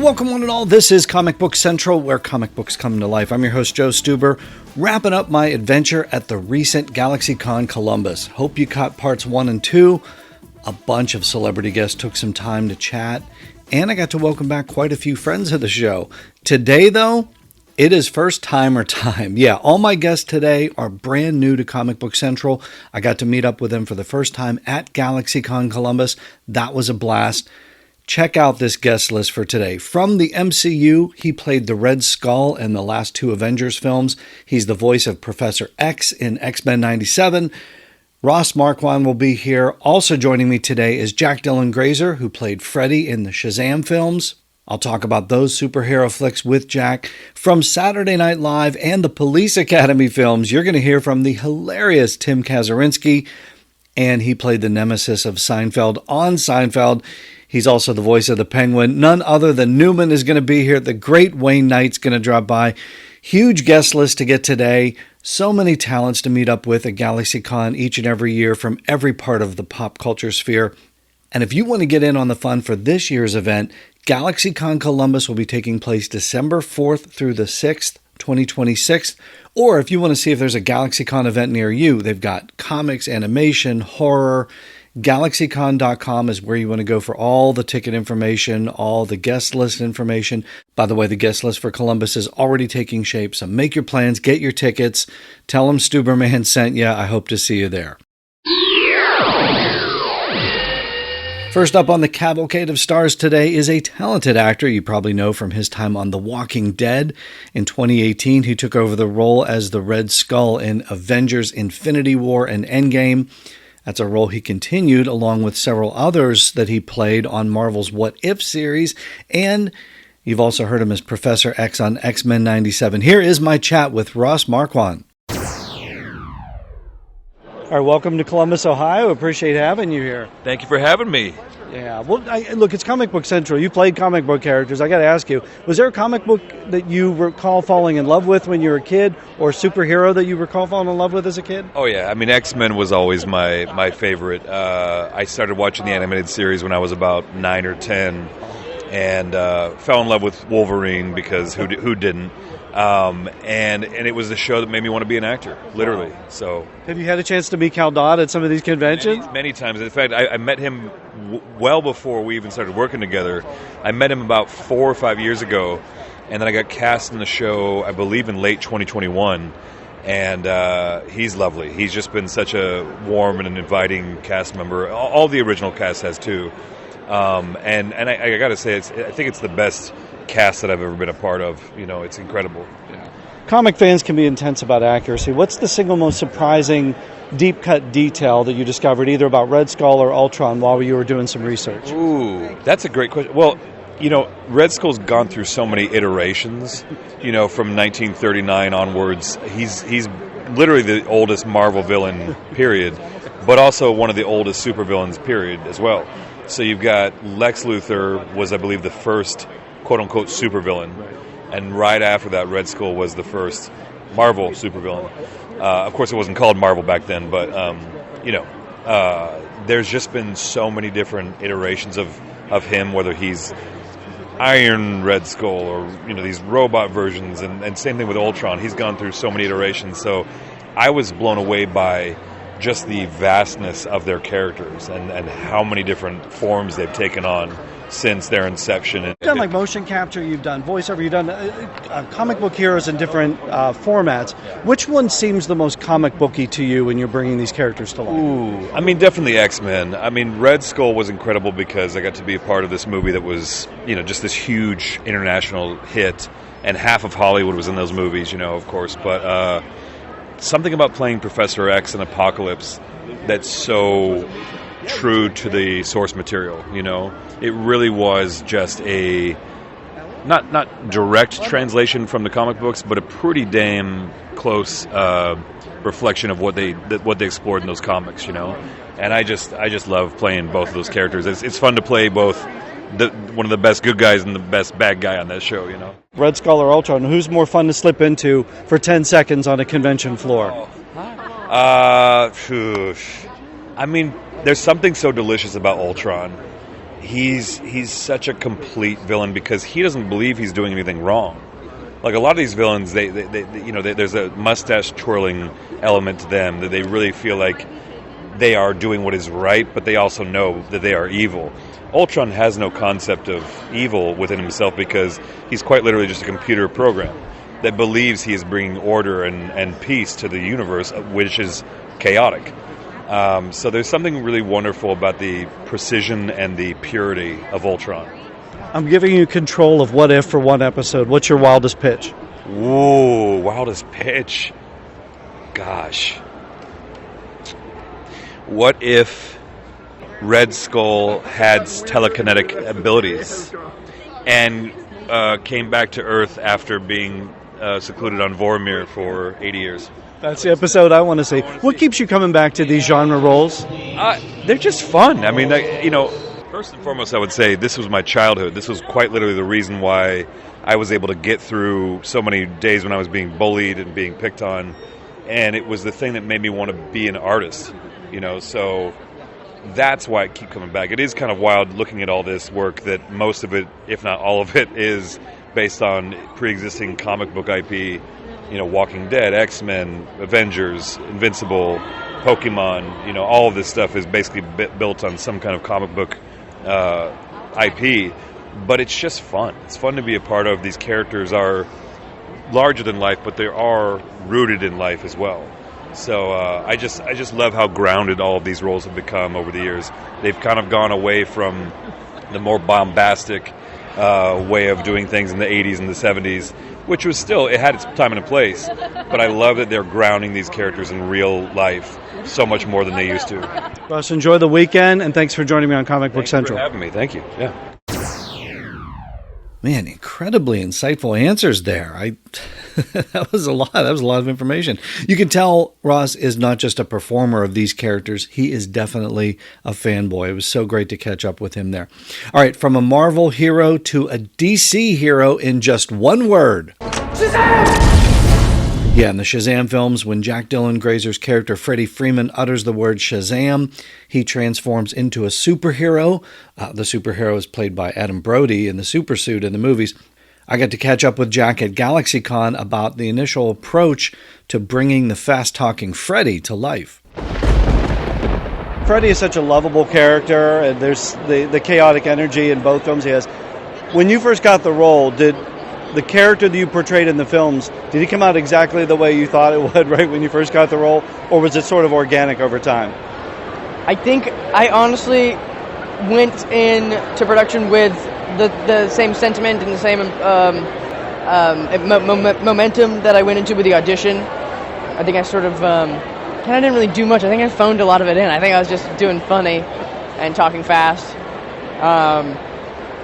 Welcome one and all, this is Comic Book Central, where comic books come to life. I'm your host, Joe Stuber, wrapping up my adventure at the recent GalaxyCon Columbus. Hope you caught parts 1 and 2. A bunch of celebrity guests took some time to chat, and I got to welcome back quite a few friends of the show. Today, though, it is first timer time. Yeah, all my guests today are brand new to Comic Book Central. I got to meet up with them for the first time at GalaxyCon Columbus. That was a blast. Check out this guest list for today. From the MCU, he played the Red Skull in the last 2 Avengers films. He's the voice of Professor X in XMen 97. Ross Marquand will be here. Also joining me today is Jack Dylan Grazer, who played Freddy in the Shazam films. I'll talk about those superhero flicks with Jack. From Saturday Night Live and the Police Academy films, you're going to hear from the hilarious Tim Kazurinsky, and he played the nemesis of Seinfeld on Seinfeld. He's also the voice of the Penguin. None other than Newman is going to be here. The great Wayne Knight's going to drop by. Huge guest list to get today. So many talents to meet up with at GalaxyCon each and every year from every part of the pop culture sphere. And if you want to get in on the fun for this year's event, GalaxyCon Columbus will be taking place December 4th through the 6th, 2026. Or if you want to see if there's a GalaxyCon event near you, they've got comics, animation, horror. GalaxyCon.com is where you want to go for all the ticket information, all the guest list information. By the way, the guest list for Columbus is already taking shape, so make your plans, get your tickets, tell them Stuberman sent you. I hope to see you there. First up on the cavalcade of stars today is a talented actor you probably know from his time on The Walking Dead. In 2018, he took over the role as the Red Skull in Avengers, Infinity War, and Endgame. That's a role he continued along with several others that he played on Marvel's What If series, and you've also heard him as Professor X on XMen 97. Here is my chat with Ross Marquand. All right, welcome to Columbus, Ohio. Appreciate having you here. Thank you for having me. Yeah, well, look, it's Comic Book Central. You played comic book characters. I got to ask you, was there a comic book that you recall falling in love with when you were a kid, or a superhero that you recall falling in love with as a kid? Oh, yeah. I mean, X-Men was always my favorite. I started watching the animated series when I was about 9 or 10, and fell in love with Wolverine because who didn't? And it was the show that made me want to be an actor, literally. So, have you had a chance to meet Cal Dodd at some of these conventions? Many times. In fact, I met him well before we even started working together. I met him about 4 or 5 years ago, and then I got cast in the show, I believe, in late 2021. And he's lovely. He's just been such a warm and an inviting cast member. All the original cast has too. And I got to say, I think it's the best cast that I've ever been a part of. You know, it's incredible. Yeah. Comic fans can be intense about accuracy. What's the single most surprising deep-cut detail that you discovered either about Red Skull or Ultron while you were doing some research? Ooh, that's a great question. Well, you know, Red Skull's gone through so many iterations, you know, from 1939 onwards. He's literally the oldest Marvel villain, period, but also one of the oldest supervillains, period, as well. So you've got Lex Luthor was, I believe, the first quote-unquote supervillain. Right. And right after that, Red Skull was the first Marvel supervillain. Of course, it wasn't called Marvel back then, but, you know, there's just been so many different iterations of him, whether he's Iron Red Skull or, you know, these robot versions, and same thing with Ultron. He's gone through so many iterations. So I was blown away by just the vastness of their characters and how many different forms they've taken on since their inception. You've done like motion capture, you've done voiceover, you've done comic book heroes in different formats. Which one seems the most comic booky to you when you're bringing these characters to life? Ooh, I mean, definitely X-Men. I mean, Red Skull was incredible because I got to be a part of this movie that was, you know, just this huge international hit, and half of Hollywood was in those movies, you know, of course. But something about playing Professor X in Apocalypse that's so true to the source material, you know. It really was just a not direct translation from the comic books, but a pretty damn close reflection of what they explored in those comics, you know. And I just love playing both of those characters. It's fun to play both one of the best good guys and the best bad guy on that show, you know. Red Skull or Ultron, who's more fun to slip into for 10 seconds on a convention floor? I mean, there's something so delicious about Ultron. he's such a complete villain because he doesn't believe he's doing anything wrong. Like a lot of these villains, there's a mustache twirling element to them that they really feel like they are doing what is right, but they also know that they are evil. Ultron has no concept of evil within himself because he's quite literally just a computer program that believes he is bringing order and peace to the universe, which is chaotic. So there's something really wonderful about the precision and the purity of Ultron. I'm giving you control of What If for one episode. What's your wildest pitch? Ooh, wildest pitch. Gosh. What if Red Skull had telekinetic abilities and came back to Earth after being secluded on Vormir for 80 years? That's the episode I want to see. What keeps you coming back to these genre roles? They're just fun. I mean, first and foremost, I would say this was my childhood. This was quite literally the reason why I was able to get through so many days when I was being bullied and being picked on. And it was the thing that made me want to be an artist, so that's why I keep coming back. It is kind of wild looking at all this work that most of it, if not all of it, is based on pre-existing comic book IP, Walking Dead, XMen, Avengers, Invincible, Pokemon, all of this stuff is basically built on some kind of comic book IP, but it's just fun. It's fun to be a part of. These characters are larger than life, but they are rooted in life as well. So I just love how grounded all of these roles have become over the years. They've kind of gone away from the more bombastic way of doing things in the 80s and the 70s, which was still, it had its time and a place, but I love that they're grounding these characters in real life so much more than they used to. Russ, enjoy the weekend, and thanks for joining me on Comic Book Central. Thanks for having me. Thank you. Yeah. Man, incredibly insightful answers there. That was a lot. That was a lot of information. You can tell Ross is not just a performer of these characters. He is definitely a fanboy. It was so great to catch up with him there. All right, from a Marvel hero to a DC hero in just one word. Shazam! Yeah, in the Shazam films, when Jack Dylan Grazer's character Freddie Freeman utters the word Shazam, he transforms into a superhero. The superhero is played by Adam Brody in the supersuit in the movies. I got to catch up with Jack at GalaxyCon about the initial approach to bringing the fast-talking Freddy to life. Freddy is such a lovable character, and there's the chaotic energy in both films he has. When you first got the role, did the character that you portrayed in the films, did he come out exactly the way you thought it would, right, when you first got the role? Or was it sort of organic over time? I think I honestly went into production with the same sentiment and the same momentum that I went into with the audition. I think I sort of kind of didn't really do much. I think I phoned a lot of it in. I think I was just doing funny and talking fast.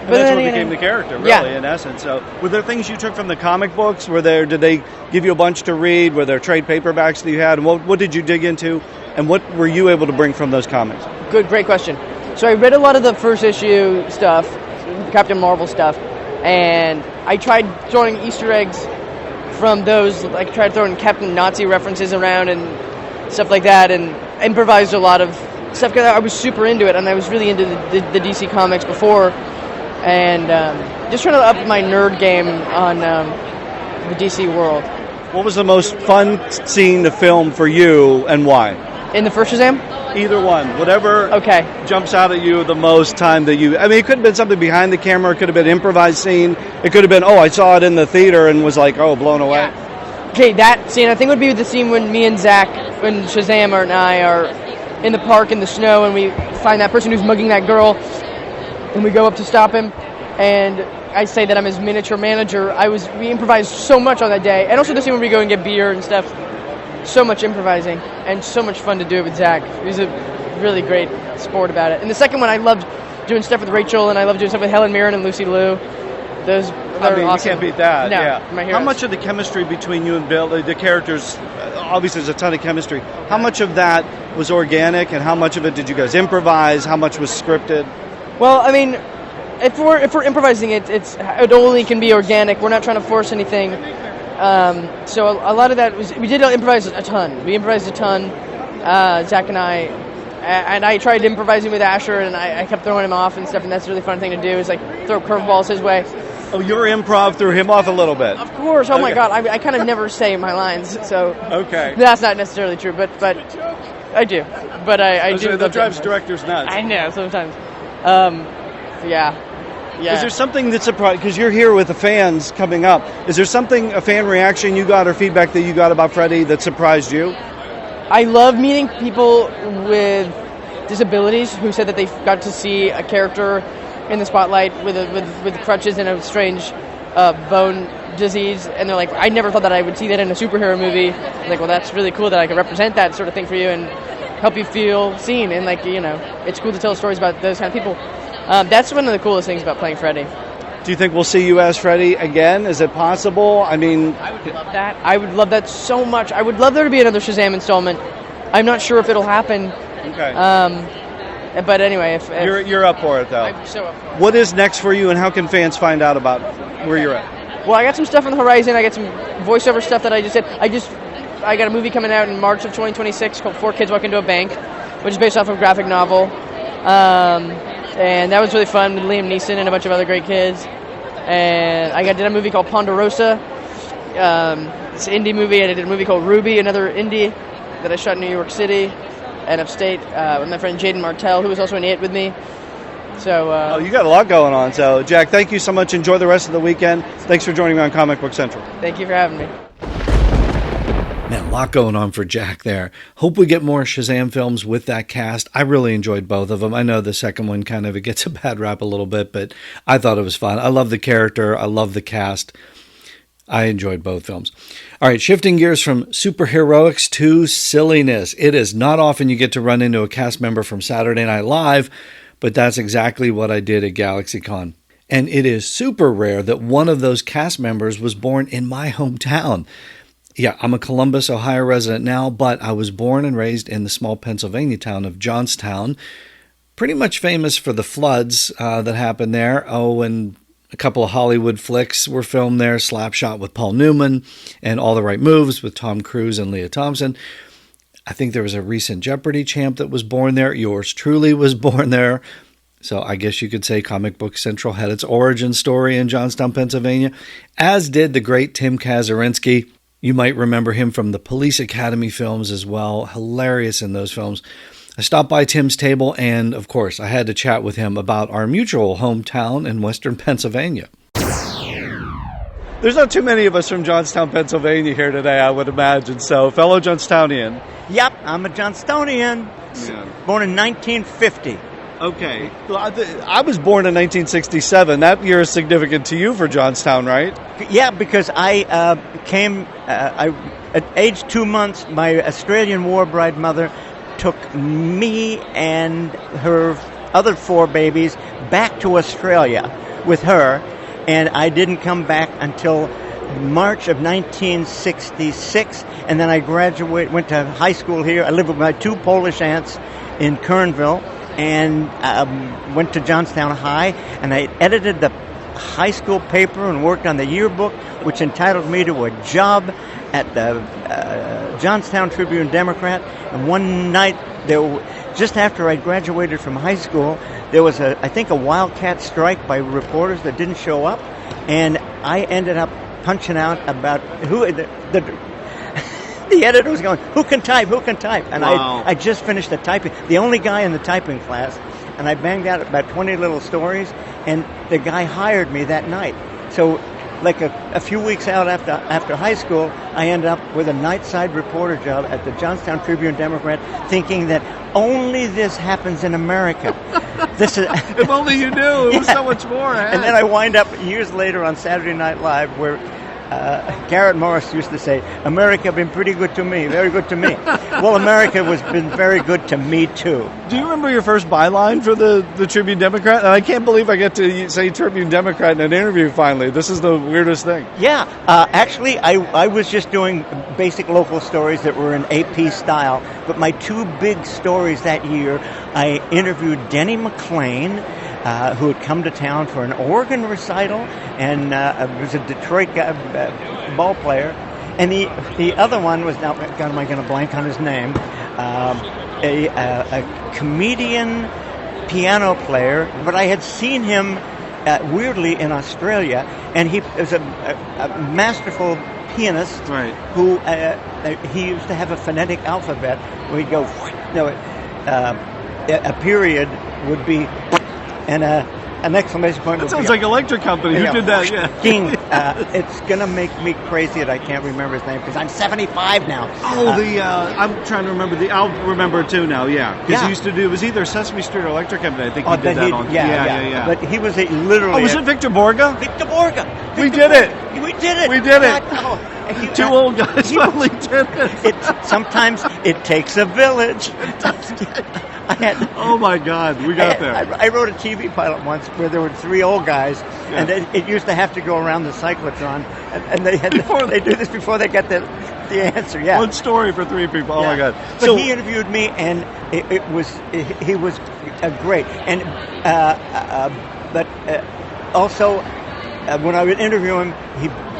But that's what became the character, really, in essence. So, were there things you took from the comic books? Did they give you a bunch to read? Were there trade paperbacks that you had? And what did you dig into? And what were you able to bring from those comics? Great question. So I read a lot of the first issue stuff, Captain Marvel stuff, and I tried throwing Easter eggs from those. I tried throwing Captain Nazi references around and stuff like that, and improvised a lot of stuff because I was super into it, and I was really into the DC comics before. And just trying to up my nerd game on the DC world. What was the most fun scene to film for you, and why? In the first Shazam? Either one. Whatever jumps out at you the most time that you... I mean, it could have been something behind the camera. It could have been an improvised scene. It could have been, I saw it in the theater and was like, blown away. Yeah. Okay, that scene, I think would be the scene when me and Zach, when Shazam and I are in the park in the snow and we find that person who's mugging that girl. And we go up to stop him, and I say that I'm his miniature manager. We improvised so much on that day, and also the scene where we go and get beer and stuff. So much improvising, and so much fun to do it with Zach. He was a really great sport about it. And the second one, I loved doing stuff with Rachel, and I loved doing stuff with Helen Mirren and Lucy Liu. Those are awesome. You can't beat that. No, yeah. My heroes. How much of the chemistry between you and Bill, the characters, obviously there's a ton of chemistry. How much of that was organic, and how much of it did you guys improvise? How much was scripted? Well, I mean, if we're improvising it only can be organic. We're not trying to force anything. So a lot of that we did improvise a ton. We improvised a ton, Zach and I, and I tried improvising with Asher, and I kept throwing him off and stuff, and that's a really fun thing to do, is like throw curveballs his way. Oh, your improv threw him off a little bit. Of course. Oh my God, I kind of never say my lines, so that's not necessarily true, but I do. But I do. That drives directors nuts. I know sometimes. Yeah. Is there something that surprised, because you're here with the fans coming up, is there something, a fan reaction you got or feedback that you got about Freddy that surprised you? I love meeting people with disabilities who said that they got to see a character in the spotlight with crutches and a strange bone disease, and they're like, I never thought that I would see that in a superhero movie. I'm like, well, that's really cool that I can represent that sort of thing for you and help you feel seen, and like, you know, it's cool to tell stories about those kind of people. That's one of the coolest things about playing Freddy. Do you think we'll see you as Freddy again? Is it possible? I mean, I would love that. I would love that so much. I would love there to be another Shazam installment. I'm not sure if it'll happen. Okay. But anyway, if you're up for it, though. I'm so up for it. What is next for you, and how can fans find out about where you're at? Well, I got some stuff on the horizon. I got some voiceover stuff that I just did. I got a movie coming out in March of 2026 called 4 Kids Walk Into a Bank, which is based off of a graphic novel. And that was really fun with Liam Neeson and a bunch of other great kids. And I did a movie called Ponderosa. It's an indie movie, and I did a movie called Ruby, another indie that I shot in New York City and upstate with my friend Jaden Martell, who was also in It with me. So you got a lot going on. So, Jack, thank you so much. Enjoy the rest of the weekend. Thanks for joining me on Comic Book Central. Thank you for having me. Man, a lot going on for Jack there. Hope we get more Shazam films with that cast. I really enjoyed both of them. I know the second one it gets a bad rap a little bit, but I thought it was fun. I love the character. I love the cast. I enjoyed both films. All right, shifting gears from superheroics to silliness. It is not often you get to run into a cast member from Saturday Night Live, but that's exactly what I did at GalaxyCon. And it is super rare that one of those cast members was born in my hometown. Yeah, I'm a Columbus, Ohio resident now, but I was born and raised in the small Pennsylvania town of Johnstown. Pretty much famous for the floods that happened there. Oh, and a couple of Hollywood flicks were filmed there, Slapshot with Paul Newman and All the Right Moves with Tom Cruise and Leah Thompson. I think there was a recent Jeopardy champ that was born there. Yours truly was born there. So I guess you could say Comic Book Central had its origin story in Johnstown, Pennsylvania, as did the great Tim Kazurinsky. You might remember him from the Police Academy films as well. Hilarious in those films. I stopped by Tim's table, and of course, I had to chat with him about our mutual hometown in western Pennsylvania. There's not too many of us from Johnstown, Pennsylvania here today, I would imagine. So, fellow Johnstownian. Yep, I'm a Johnstonian. Yeah. Born in 1950. Okay. I was born in 1967. That year is significant to you for Johnstown, right? Yeah, because I came, at age 2 months, my Australian war bride mother took me and her other 4 babies back to Australia with her, and I didn't come back until March of 1966, and then I went to high school here. I lived with my 2 Polish aunts in Kernville, and went to Johnstown High, and I edited the high school paper and worked on the yearbook, which entitled me to a job at the Johnstown Tribune-Democrat. And one night, just after I graduated from high school, there was I think a wildcat strike by reporters that didn't show up, and I ended up punching out about who the editor was going, who can type? And wow. I just finished the typing, the only guy in the typing class, and I banged out about 20 little stories, and the guy hired me that night. So like a few weeks out after high school, I ended up with a nightside reporter job at the Johnstown Tribune-Democrat, thinking that only this happens in America. This is If only you knew. It was so much more. And then I wind up years later on Saturday Night Live, where Garrett Morris used to say, America been pretty good to me, very good to me. Well, America has been very good to me, too. Do you remember your first byline for the Tribune Democrat? And I can't believe I get to say Tribune Democrat in an interview finally. This is the weirdest thing. Yeah, actually, I was just doing basic local stories that were in AP style, but my 2 big stories that year, I interviewed Denny McClain, who had come to town for an organ recital, and was a Detroit ball player. And the other one was, now God, am I going to blank on his name? a comedian piano player, but I had seen him weirdly in Australia, and he was a masterful pianist who he used to have a phonetic alphabet where he'd go, a period would be, and an exclamation point. That sounds like Electric Company. Who did that? Yeah. King. It's gonna make me crazy that I can't remember his name because I'm 75 now. I'm trying to remember I'll remember it too now. Yeah, because he used to do. It was either Sesame Street or Electric Company. I think he did that on. Yeah. But he was literally. Oh, was it Victor Borga? Victor Borga. We did it. We did it. We did it. Oh, Two old guys finally did it. Sometimes it takes a village. Oh my God, we got there. I wrote a TV pilot once where there were 3 old guys, and it used to have to go around the cyclotron, and they do this before they get the answer. Yeah, one story for 3 people. Oh my God! But he interviewed me, and he was great, and but also when I would interview him,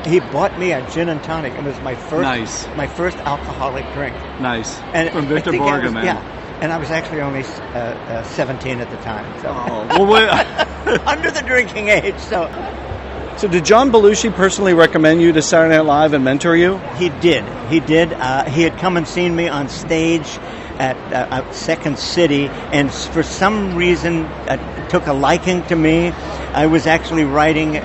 he bought me a gin and tonic. It was my first alcoholic drink. Nice. And from Victor Borga, man. Yeah. And I was actually only 17 at the time. So. Under the drinking age. So did John Belushi personally recommend you to Saturday Night Live and mentor you? He did. He had come and seen me on stage at Second City, and for some reason took a liking to me. I was actually rewriting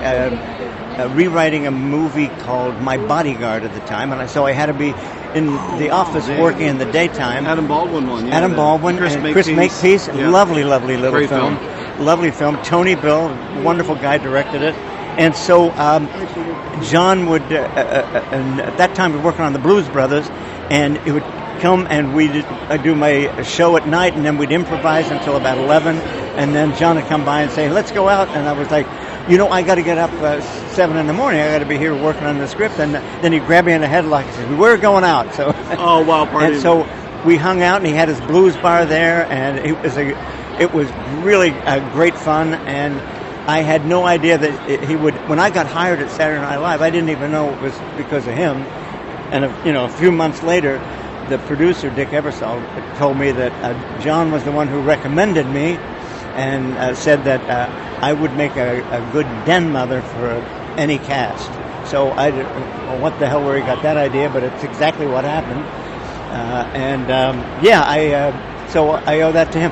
a movie called My Bodyguard at the time, and so I had to be in the office working in the daytime. Adam Baldwin one. Yeah, Adam Baldwin and Chris Makepeace. Yeah. Lovely little Great film. Lovely film. Tony Bill, wonderful guy, directed it. And so John would, and at that time we were working on the Blues Brothers, and it would come and I'd do my show at night, and then we'd improvise until about 11, and then John would come by and say, let's go out, and I was like, I got to get up 7 in the morning. I got to be here working on the script. And then he grabbed me in the headlock and said, "We're going out." So, oh wow, party! And so we hung out, and he had his blues bar there, and it was really great fun. And I had no idea that he would. When I got hired at Saturday Night Live, I didn't even know it was because of him. And a few months later, the producer Dick Ebersol told me that John was the one who recommended me, and said that I would make a good den mother for any cast. So I don't know what the hell where he got that idea, but it's exactly what happened. So I owe that to him.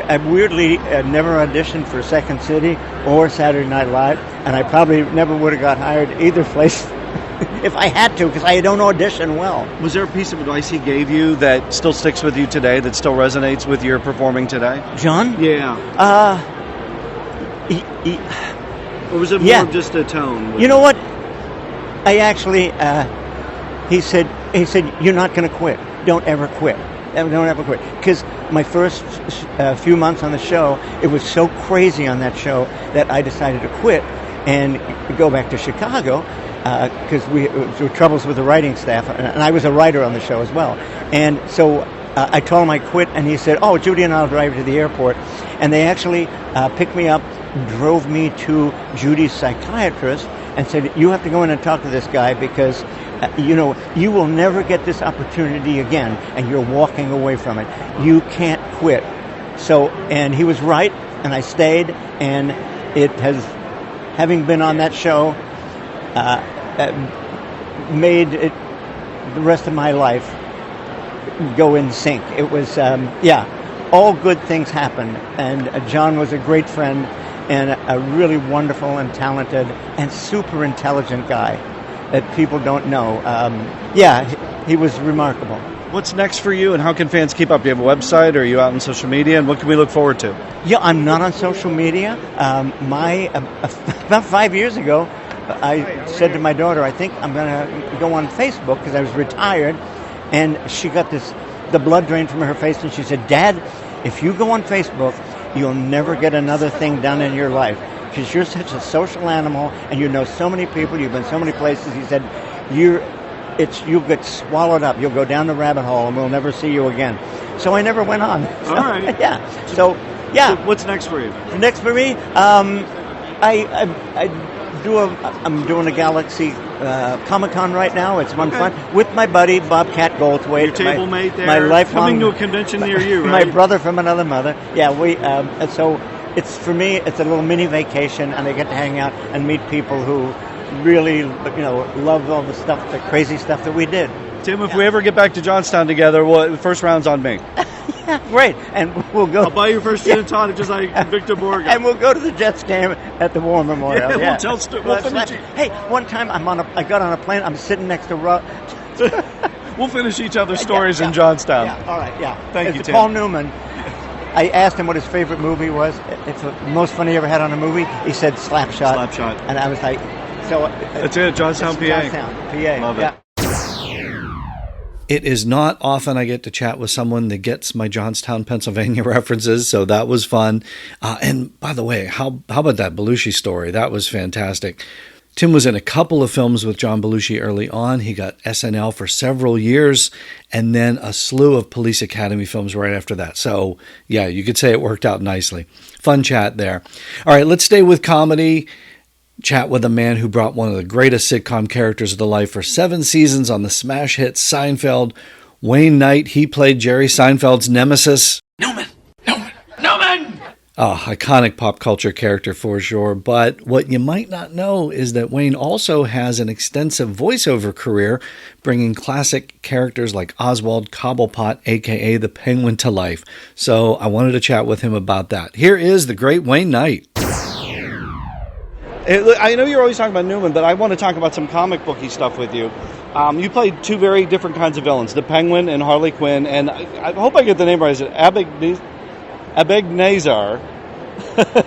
I weirdly never auditioned for Second City or Saturday Night Live, and I probably never would have got hired either place if I had to, because I don't audition well. Was there a piece of advice he gave you that still sticks with you today, that still resonates with your performing today? John? Yeah. Or was it more of just a tone? You know what? I actually, he said, you're not going to quit. Don't ever quit. Don't ever quit. Because my first few months on the show, it was so crazy on that show that I decided to quit and go back to Chicago, because there were troubles with the writing staff, and I was a writer on the show as well. And so I told him I quit, and he said, "Oh, Judy and I'll drive you to the airport." And they actually picked me up, drove me to Judy's psychiatrist, and said, "You have to go in and talk to this guy because, you will never get this opportunity again, and you're walking away from it. You can't quit." So, and he was right, and I stayed, and it has, having been on that show, made it the rest of my life go in sync. It was, all good things happen, and John was a great friend and a really wonderful and talented and super intelligent guy that people don't know. He was remarkable. What's next for you, and how can fans keep up? Do you have a website, or are you out on social media, and what can we look forward to? Yeah, I'm not on social media. About 5 years ago, I said to my daughter, I think I'm going to go on Facebook because I was retired, and she got the blood drained from her face, and she said, "Dad, if you go on Facebook, you'll never get another thing done in your life because you're such a social animal and you know so many people, you've been so many places." He said, you'll get swallowed up. You'll go down the rabbit hole and we'll never see you again. So I never went on. All right. So what's next for you? Next for me, I I'm doing a Galaxy Comic-Con right now. It's fun with my buddy Bobcat Goldthwait. Your table mate there. My lifelong, coming to a convention near you, right? My brother from another mother. Yeah, so it's for me. It's a little mini vacation, and I get to hang out and meet people who really, love all the stuff, the crazy stuff that we did. Tim, if we ever get back to Johnstown together, the first round's on me. Yeah, great. And we'll go. I'll buy your first gin and tonic just like Victor Borga. And we'll go to the Jets game at the War Memorial. Yeah, we'll finish. Hey, one time I got on a plane. I'm sitting next to We'll finish each other's stories in Johnstown. Yeah, all right, yeah. Thank you, Tim. Paul Newman. I asked him what his favorite movie was. It's the most fun he ever had on a movie. He said Slapshot. Slapshot. And I was like, so. That's it, Johnstown, PA. Johnstown, PA. Love it. It is not often I get to chat with someone that gets my Johnstown, Pennsylvania references, so that was fun. And by the way, how about that Belushi story? That was fantastic. Tim was in a couple of films with John Belushi early on. He got SNL for several years, and then a slew of Police Academy films right after that. So, yeah, you could say it worked out nicely. Fun chat there. All right, let's stay with comedy. Chat with a man who brought one of the greatest sitcom characters to life for 7 seasons on the smash hit Seinfeld. Wayne Knight, he played Jerry Seinfeld's nemesis. Newman! Oh, iconic pop culture character for sure. But what you might not know is that Wayne also has an extensive voiceover career, bringing classic characters like Oswald Cobblepot, a.k.a. the Penguin, to life. So I wanted to chat with him about that. Here is the great Wayne Knight. I know you're always talking about Newman, but I want to talk about some comic booky stuff with you. You played 2 very different kinds of villains, the Penguin and Harley Quinn, and I hope I get the name right. Is it Abegnazer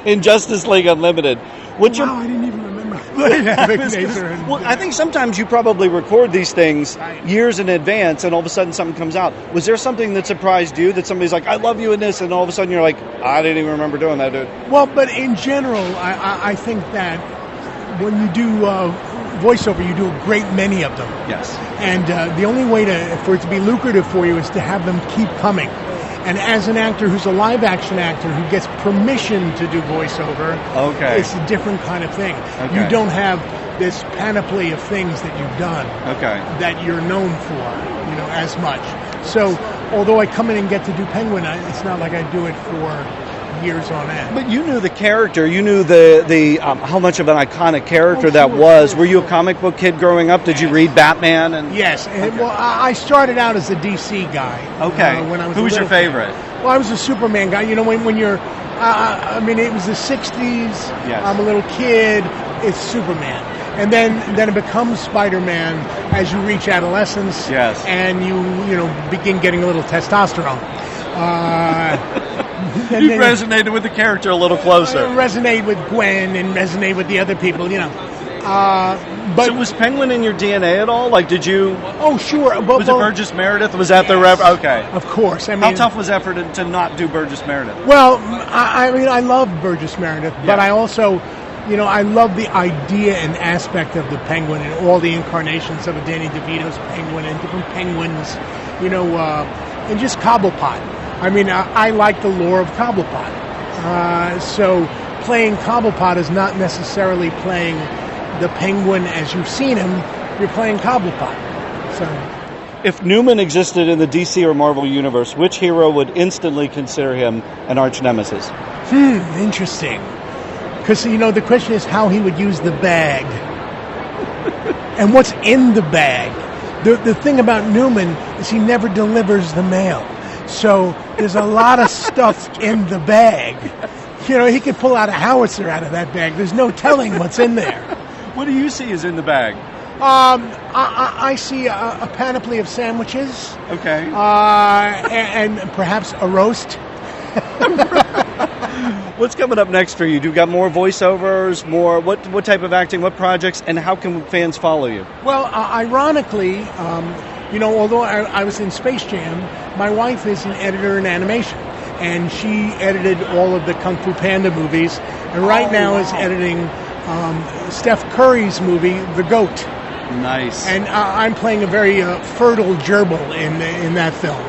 in Justice League Unlimited? I didn't even remember. Well, I think sometimes you probably record these things years in advance, and all of a sudden something comes out. Was there something that surprised you, that somebody's like, I love you in this, and all of a sudden you're like, I didn't even remember doing that, dude? Well, but in general, I think that when you do voiceover, you do a great many of them. Yes. And the only way for it to be lucrative for you is to have them keep coming. And as an actor who's a live-action actor who gets permission to do voiceover, it's a different kind of thing. Okay. You don't have this panoply of things that you've done that you're known for, as much. So, although I come in and get to do Penguin, it's not like I do it for years on end. But you knew the character. You knew the how much of an iconic character that was. Were you a comic book kid growing up? Did you read Batman? Yes. Well, I started out as a DC guy. Okay. When I was Who was your favorite? Well, I was a Superman guy. When you're, it was the 60s. Yes. I'm a little kid. It's Superman. And then it becomes Spider-Man as you reach adolescence. Yes. And you begin getting a little testosterone. You resonated with the character a little closer. Resonate with Gwen and resonate with the other people, But so was Penguin in your DNA at all? Like, did you? Oh, sure. Was it Burgess Meredith? Was that the rep? Okay. Of course. How tough was that to not do Burgess Meredith? Well, I love Burgess Meredith, but I also, I love the idea and aspect of the Penguin and all the incarnations of Danny DeVito's Penguin and different penguins, and just Cobblepot. I like the lore of Cobblepot. So playing Cobblepot is not necessarily playing the Penguin as you've seen him. You're playing Cobblepot. So, if Newman existed in the DC or Marvel universe, which hero would instantly consider him an arch nemesis? Interesting. Because, the question is how he would use the bag. And what's in the bag. The thing about Newman is he never delivers the mail. So there's a lot of stuff in the bag. He could pull out a howitzer out of that bag. There's no telling what's in there. What do you see is in the bag? I see a panoply of sandwiches. Okay. And perhaps a roast. What's coming up next for you? Do you got more voiceovers, more what type of acting, what projects, and how can fans follow you? Well, ironically, although I was in Space Jam, my wife is an editor in animation, and she edited all of the Kung Fu Panda movies, and right now is editing Steph Curry's movie, The Goat. Nice. And I'm playing a very fertile gerbil in that film.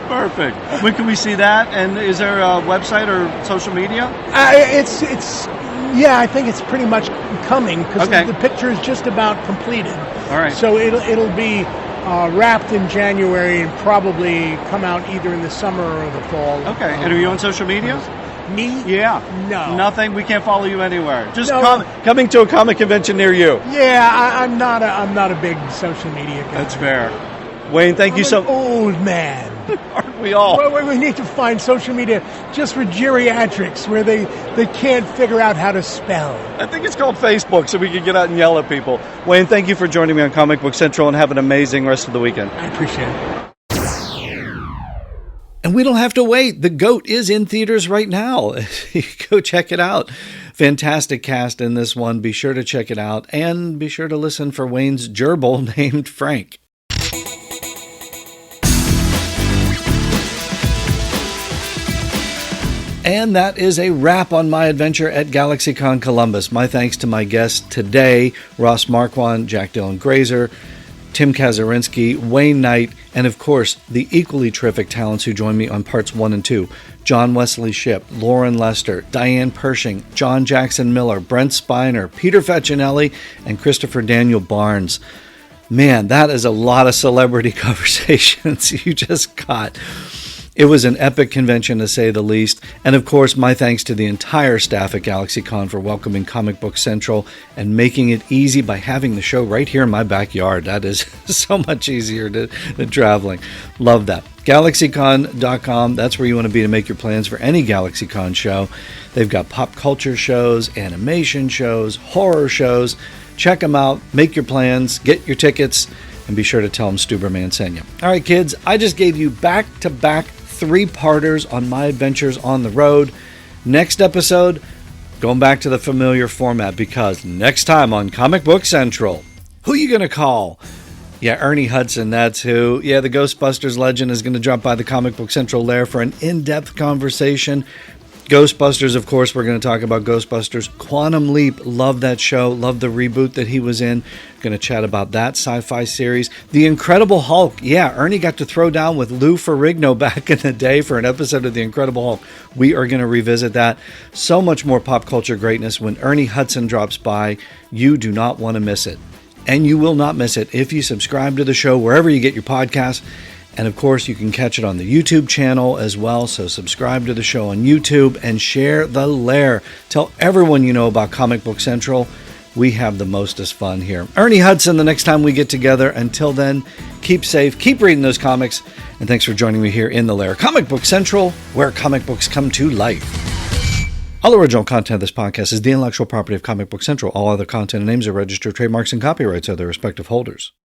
Perfect. When can we see that? And is there a website or social media? I think it's pretty much coming because Okay. the picture is just about completed. All right. So it'll be wrapped in January and probably come out either in the summer or the fall. Okay. And are you on social media? Me? Yeah. No. Nothing. We can't follow you anywhere. Just No. coming to a comic convention near you. Yeah, I'm not a big social media guy. That's fair. Wayne, thank you I'm so an old man. Aren't we all? Well, we need to find social media just for geriatrics where they can't figure out how to spell. I think it's called Facebook, so we can get out and yell at people. Wayne, thank you for joining me on Comic Book Central, and have an amazing rest of the weekend. I appreciate it. And we don't have to wait. The GOAT is in theaters right now. Go check it out. Fantastic cast in this one. Be sure to check it out, and be sure to listen for Wayne's gerbil named Frank. And that is a wrap on my adventure at GalaxyCon Columbus. My thanks to my guests today, Ross Marquand, Jack Dylan Grazer, Tim Kazurinsky, Wayne Knight, and of course, the equally terrific talents who joined me on parts 1 and 2. John Wesley Shipp, Lauren Lester, Diane Pershing, John Jackson Miller, Brent Spiner, Peter Facinelli, and Christopher Daniel Barnes. Man, that is a lot of celebrity conversations you just got. It was an epic convention, to say the least. And of course, my thanks to the entire staff at GalaxyCon for welcoming Comic Book Central and making it easy by having the show right here in my backyard. That is so much easier than traveling. Love that. GalaxyCon.com, that's where you want to be to make your plans for any GalaxyCon show. They've got pop culture shows, animation shows, horror shows. Check them out, make your plans, get your tickets, and be sure to tell them Stuberman sent you. All right, kids, I just gave you back-to-back 3-parters on my adventures on the road. Next episode, going back to the familiar format, because next time on Comic Book Central, who you going to call? Yeah, Ernie Hudson, that's who. Yeah, the Ghostbusters legend is going to drop by the Comic Book Central lair for an in-depth conversation. Ghostbusters, of course, we're going to talk about Ghostbusters. Quantum Leap, love that show, love the reboot that he was in. Going to chat about that sci-fi series. The Incredible Hulk, yeah, Ernie got to throw down with Lou Ferrigno back in the day for an episode of The Incredible Hulk. We are going to revisit that. So much more pop culture greatness when Ernie Hudson drops by. You do not want to miss it. And you will not miss it if you subscribe to the show wherever you get your podcasts. And of course, you can catch it on the YouTube channel as well. So subscribe to the show on YouTube and share the lair. Tell everyone you know about Comic Book Central. We have the mostest fun here. Ernie Hudson, the next time we get together. Until then, keep safe, keep reading those comics. And thanks for joining me here in the lair. Comic Book Central, where comic books come to life. All original content of this podcast is the intellectual property of Comic Book Central. All other content and names are registered trademarks and copyrights of their respective holders.